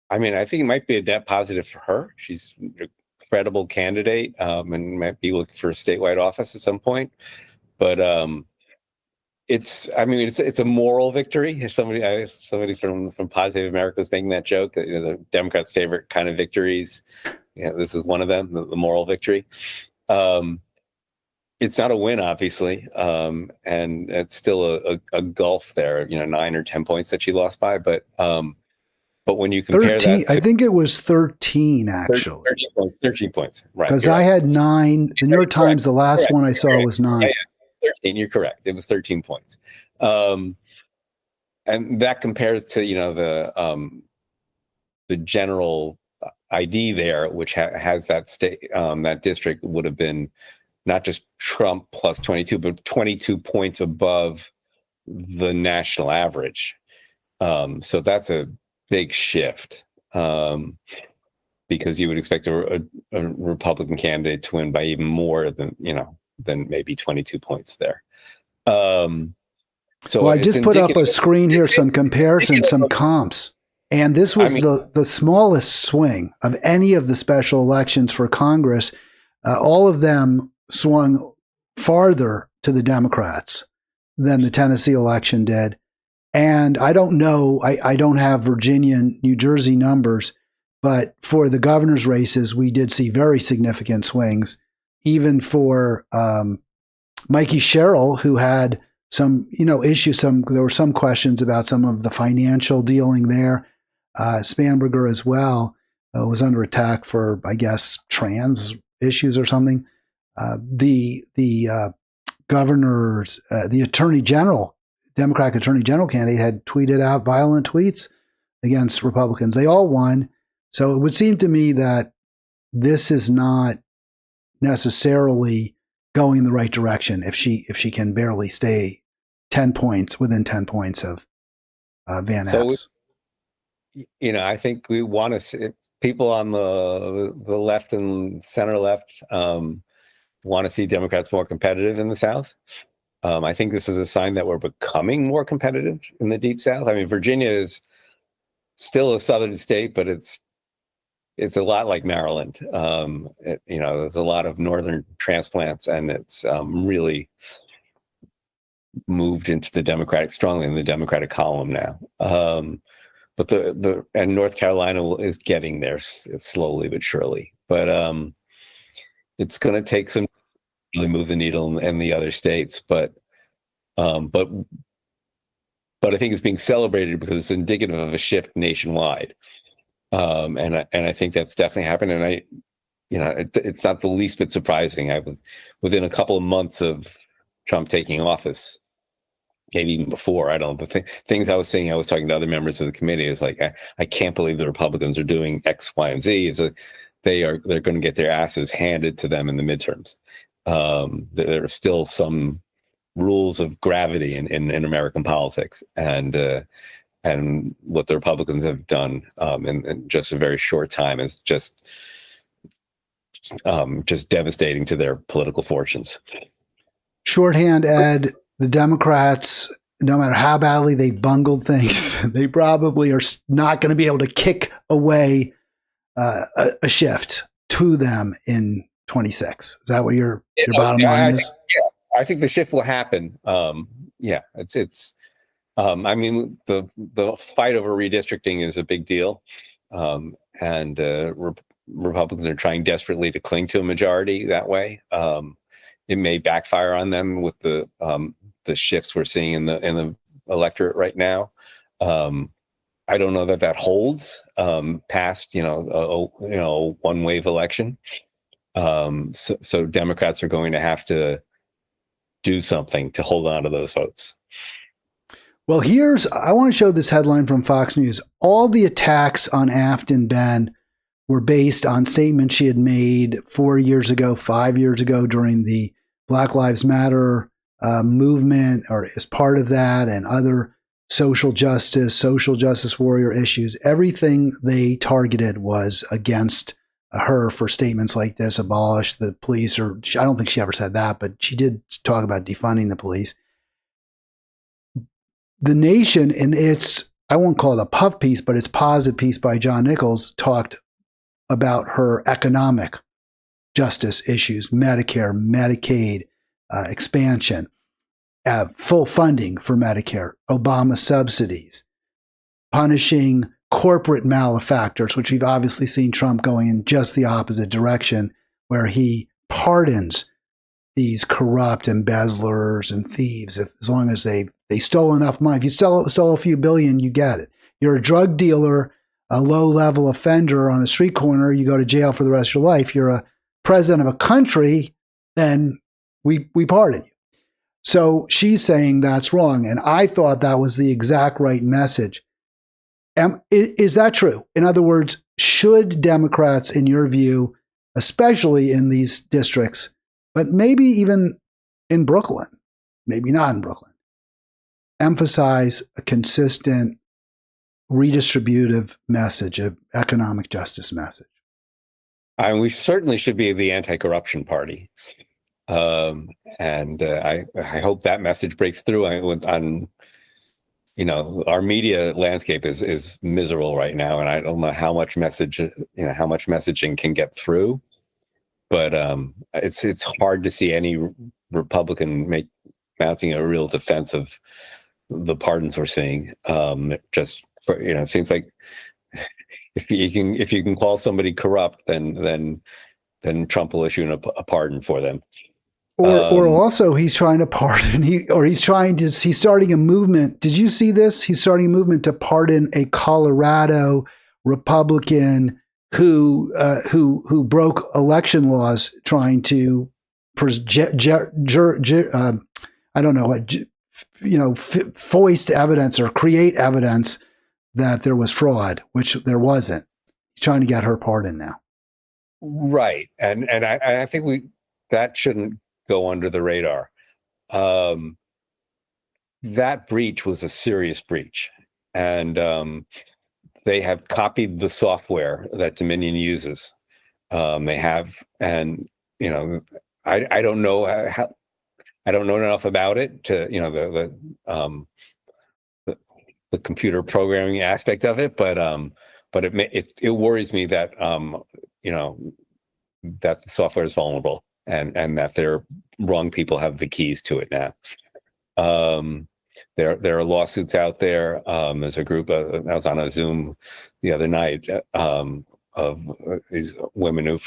I mean, I think it might be a net positive for her. She's a credible candidate, and might be looking for a statewide office at some point. But it's a moral victory. Somebody from Positive America was making that joke that the Democrats' favorite kind of victories. This is one of them, the moral victory. It's not a win, obviously, and it's still a gulf there. 9 or 10 points that she lost by, but when you compare 13, that, I think it was 13 actually. 13 points, right? Because I had 9. The New York Times, the last correct, one I saw was 9. Yeah. 13. You're correct. It was 13 points, and that compares to the general ID there, which has that state that district would have been not just Trump plus 22, but 22 points above the national average. So that's a big shift, because you would expect a Republican candidate to win by even more than maybe 22 points there. So I just put up a screen here, some comparisons, some comps. And this was the smallest swing of any of the special elections for Congress. All of them swung farther to the Democrats than the Tennessee election did. And I don't know, I don't have Virginia and New Jersey numbers, but for the governor's races, we did see very significant swings, even for Mikey Sherrill, who had some, issues. There were some questions about some of the financial dealing there. Spanberger as well was under attack for, I guess, trans issues or something. The governor's, the attorney general, Democratic attorney general candidate, had tweeted out violent tweets against Republicans. They all won. So it would seem to me that this is not necessarily going in the right direction if she can barely stay within 10 points of Van Epps. I think we want to see people on the left and center left want to see Democrats more competitive in the South. I think this is a sign that we're becoming more competitive in the Deep South. I mean, Virginia is still a southern state, but it's a lot like Maryland. There's a lot of northern transplants, and it's really moved into the Democratic, strongly in the Democratic column now. But and North Carolina is getting there slowly but surely. But it's going to take some to really move the needle in the other states. But I think it's being celebrated because it's indicative of a shift nationwide. And I think that's definitely happened. And it's not the least bit surprising. Within a couple of months of Trump taking office, maybe even before, I don't know, the things I was saying, I was talking to other members of the committee. It's like, I can't believe the Republicans are doing X, Y, and Z. They're going to get their asses handed to them in the midterms. There are still some rules of gravity in American politics, and what the Republicans have done in just a very short time is just devastating to their political fortunes. Shorthand, Ed, the Democrats, no matter how badly they bungled things, they probably are not going to be able to kick away a shift to them in 26. Is that what your bottom line is? I think the shift will happen. It's I mean, the fight over redistricting is a big deal, and Republicans are trying desperately to cling to a majority that way. It may backfire on them with the shifts we're seeing in the electorate right now. I don't know that holds past a one wave election. So Democrats are going to have to do something to hold on to those votes. Well, I want to show this headline from Fox News. All the attacks on Afton Ben were based on statements she had made 4 years ago, 5 years ago during the Black Lives Matter movement, or as part of that, and other social justice warrior issues. Everything they targeted was against her for statements like this: abolish the police, or I don't think she ever said that, but she did talk about defunding the police. The Nation, in its, I won't call it a puff piece, but its positive piece by John Nichols, talked about her economic justice issues: Medicare, Medicaid, expansion, full funding for Medicare, Obama subsidies, punishing corporate malefactors, which we've obviously seen Trump going in just the opposite direction, where he pardons these corrupt embezzlers and thieves as long as they stole enough money. If you stole a few billion, you get it. You're a drug dealer, a low-level offender on a street corner, you go to jail for the rest of your life. You're a president of a country, then we pardon you. So she's saying that's wrong, and I thought that was the exact right message. Is that true? In other words, should Democrats, in your view, especially in these districts, but maybe even in Brooklyn, maybe not in Brooklyn, emphasize a consistent redistributive message, an economic justice message? We certainly should be the anti-corruption party. And I hope that message breaks through. Our media landscape is miserable right now, and I don't know how much messaging can get through. But it's hard to see any Republican mounting a real defense of the pardons we're seeing. It seems like if you can call somebody corrupt, then Trump will issue a pardon for them. Or also he's trying to pardon. He's starting a movement. Did you see this? He's starting a movement to pardon a Colorado Republican who broke election laws, trying to foist evidence or create evidence that there was fraud, which there wasn't. He's trying to get her pardon now. Right, and I think that shouldn't go under the radar. That breach was a serious breach, and they have copied the software that Dominion uses. They have, and I don't know how. I don't know enough about it to the computer programming aspect of it, but it worries me that that the software is vulnerable, and that their wrong people have the keys to it now. There are lawsuits out there. There's a group. I was on a Zoom the other night of these women who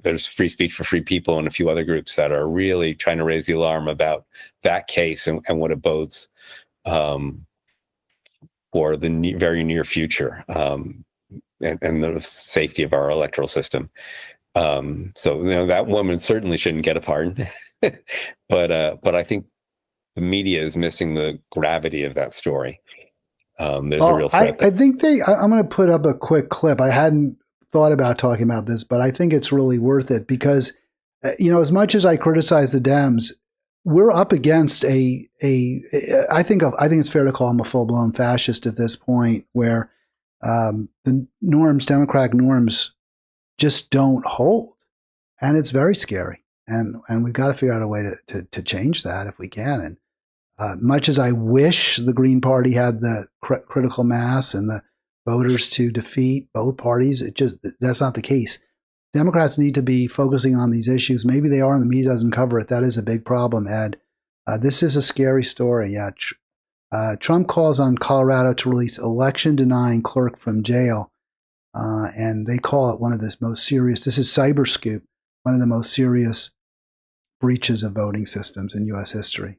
there's Free Speech for Free People and a few other groups that are really trying to raise the alarm about that case and what it bodes for the very near future, and the safety of our electoral system. So that woman certainly shouldn't get a pardon, but I think the media is missing the gravity of that story. There's a real threat. I think I'm going to put up a quick clip. I hadn't thought about talking about this, but I think it's really worth it because, as much as I criticize the Dems, we're up against I think it's fair to call him a full-blown fascist at this point, where the Democratic norms just don't hold, and it's very scary. And we've got to figure out a way to change that if we can. And much as I wish the Green Party had the critical mass and the voters to defeat both parties, that's not the case. Democrats need to be focusing on these issues. Maybe they are, and the media doesn't cover it. That is a big problem, Ed. This is a scary story. Yeah, Trump calls on Colorado to release election-denying clerk from jail. And they call it one of the most serious, this is Cyber Scoop, one of the most serious breaches of voting systems in U.S. history.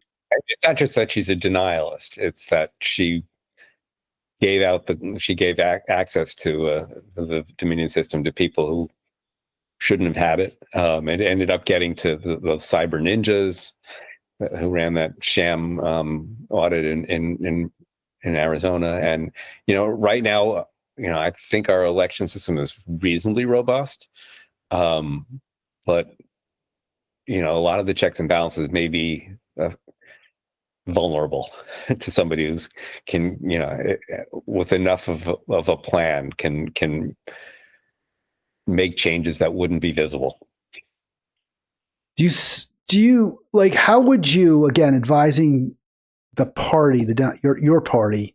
It's not just that she's a denialist; it's that she gave access to the Dominion system to people who shouldn't have had it. It ended up getting to the cyber ninjas who ran that sham audit in Arizona, and right now, I think our election system is reasonably robust, but a lot of the checks and balances may be vulnerable to somebody who's with enough of a plan can make changes that wouldn't be visible. Do you like, how would you, again, advising the party, your party,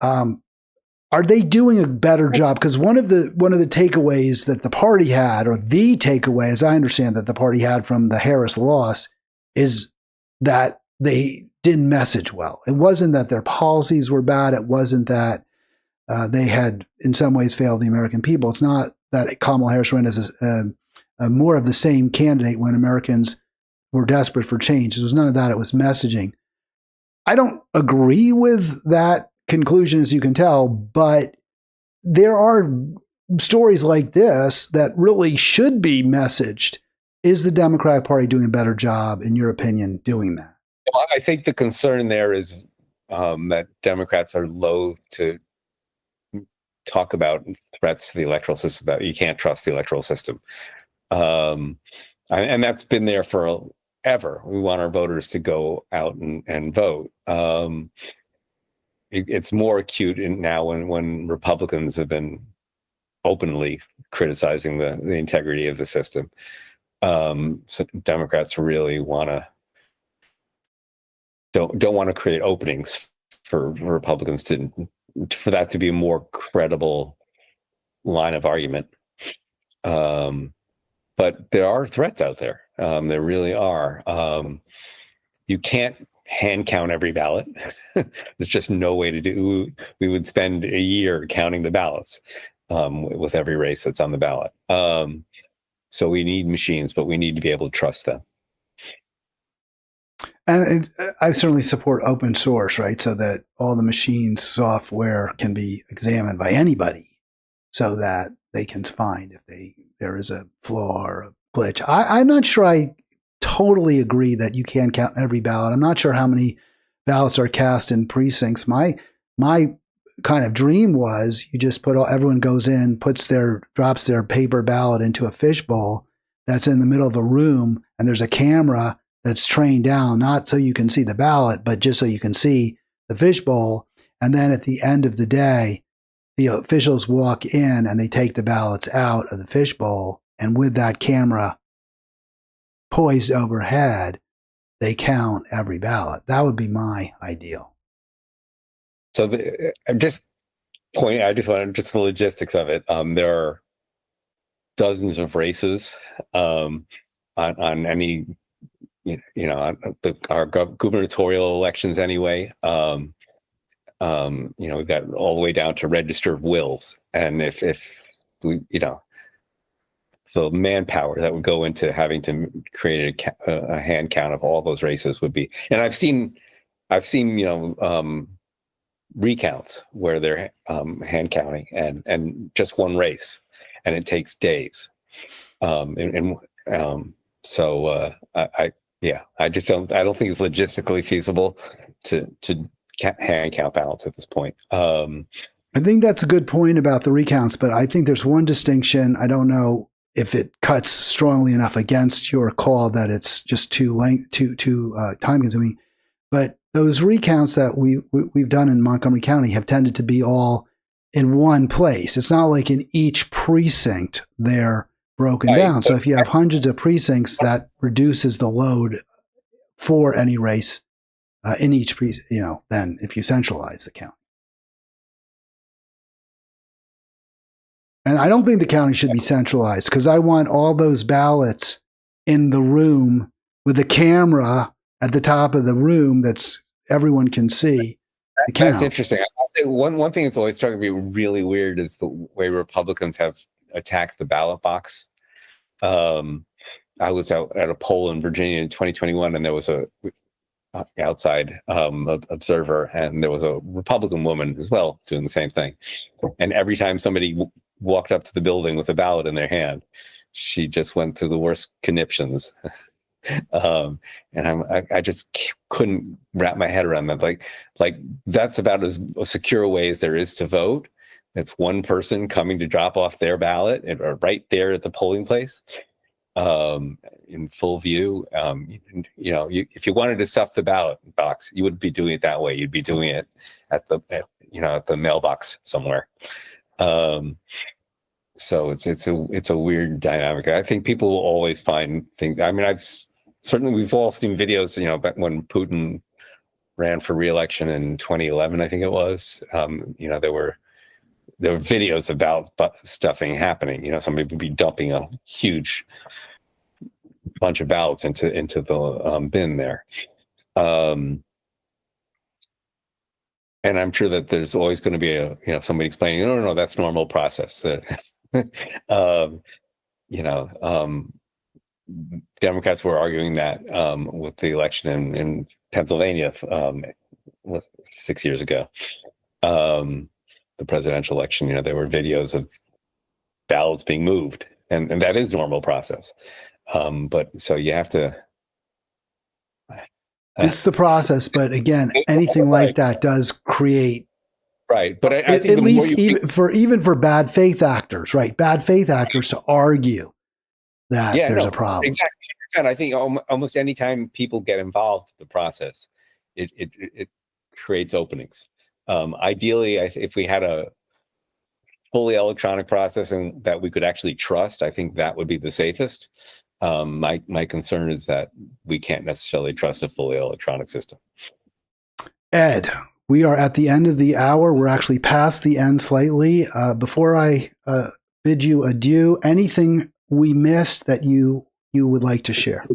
are they doing a better job? Because one of the takeaways that the party had, or the takeaway, as I understand that the party had from the Harris loss, is that they didn't message well. It wasn't that their policies were bad. It wasn't that they had in some ways failed the American people. It's not that Kamala Harris ran as a more of the same candidate when Americans were desperate for change. There was none of that. It was messaging. I don't agree with that conclusion, as you can tell, but there are stories like this that really should be messaged. Is the Democratic Party doing a better job, in your opinion, doing that? Well, I think the concern there is that Democrats are loath to talk about threats to the electoral system, that you can't trust the electoral system. And that's been there forever. We want our voters to go out and vote. It's more acute now when Republicans have been openly criticizing the integrity of the system. So Democrats really don't want to create openings for Republicans for that to be a more credible line of argument. But there are threats out there. There really are. You can't hand count every ballot. There's just no way to do. We would spend a year counting the ballots with every race that's on the ballot. So we need machines, but we need to be able to trust them. And I certainly support open source, right? So that all the machines software can be examined by anybody so that they can find if there is a flaw or a glitch. I'm not sure I totally agree that you can count every ballot. I'm not sure how many ballots are cast in precincts. My kind of dream was you just everyone goes in, drops their paper ballot into a fishbowl that's in the middle of a room, and there's a camera that's trained down, not so you can see the ballot, but just so you can see the fishbowl. And then at the end of the day, the officials walk in and they take the ballots out of the fishbowl. And with that camera poised overhead, they count every ballot. That would be my ideal. So I'm just pointing, I just want the logistics of it. There are dozens of races on any, our gubernatorial elections anyway. We've got all the way down to register of wills. And if we, the manpower that would go into having to create a hand count of all those races would be, and I've seen recounts where they're hand counting and just one race, and it takes days. So I just I don't think it's logistically feasible to hand count ballots at this point. I think that's a good point about the recounts, but I think there's one distinction. I don't know if it cuts strongly enough against your call that it's just too time consuming. But those recounts that we've done in Montgomery County have tended to be all in one place. It's not like in each precinct they're broken down. So if you have hundreds of precincts, that reduces the load for any race in each precinct, then if you centralize the count. And I don't think the counting should be centralized, because I want all those ballots in the room with the camera at the top of the room that's everyone can see. count. That's interesting. I'll say one thing that's always struck me really weird is the way Republicans have attacked the ballot box. I was out at a poll in Virginia in 2021, and there was a outside observer, and there was a Republican woman as well doing the same thing. And every time somebody walked up to the building with a ballot in their hand, she just went through the worst conniptions. And I just couldn't wrap my head around that. Like that's about as secure a way as there is to vote. It's one person coming to drop off their ballot or right there at the polling place, in full view. If you wanted to stuff the ballot box, you wouldn't be doing it that way. You'd be doing it at the mailbox somewhere. So it's a weird dynamic. I think people will always find things. I mean, we've all seen videos, back when Putin ran for re-election in 2011, I think it was. There were videos about stuffing happening. Somebody would be dumping a huge bunch of ballots into the bin there. And I'm sure that there's always going to be somebody explaining, no, that's normal process. Democrats were arguing that with the election in Pennsylvania 6 years ago, the presidential election. There were videos of ballots being moved, and that is normal process. But so you have to. It's the process, but again, anything like that does create. Right, but I think at least even for bad faith actors, right? Bad faith actors to argue that there's a problem. Exactly. And I think almost any time people get involved in the process, it creates openings. Ideally, if we had a fully electronic process and that we could actually trust, I think that would be the safest. My concern is that we can't necessarily trust a fully electronic system. Ed, we are at the end of the hour. We're actually past the end slightly. Before I bid you adieu, anything we missed that you would like to share?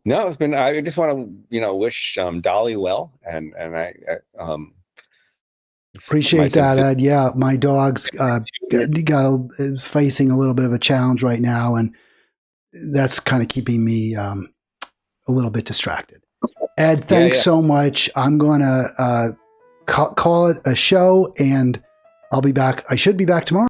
No, it's been. I just want to, wish Dolly well, and I appreciate that, Ed. Yeah, my dog's is facing a little bit of a challenge right now, and that's kind of keeping me a little bit distracted. Ed, thanks so much. I'm going to call it a show, and I'll be back. I should be back tomorrow.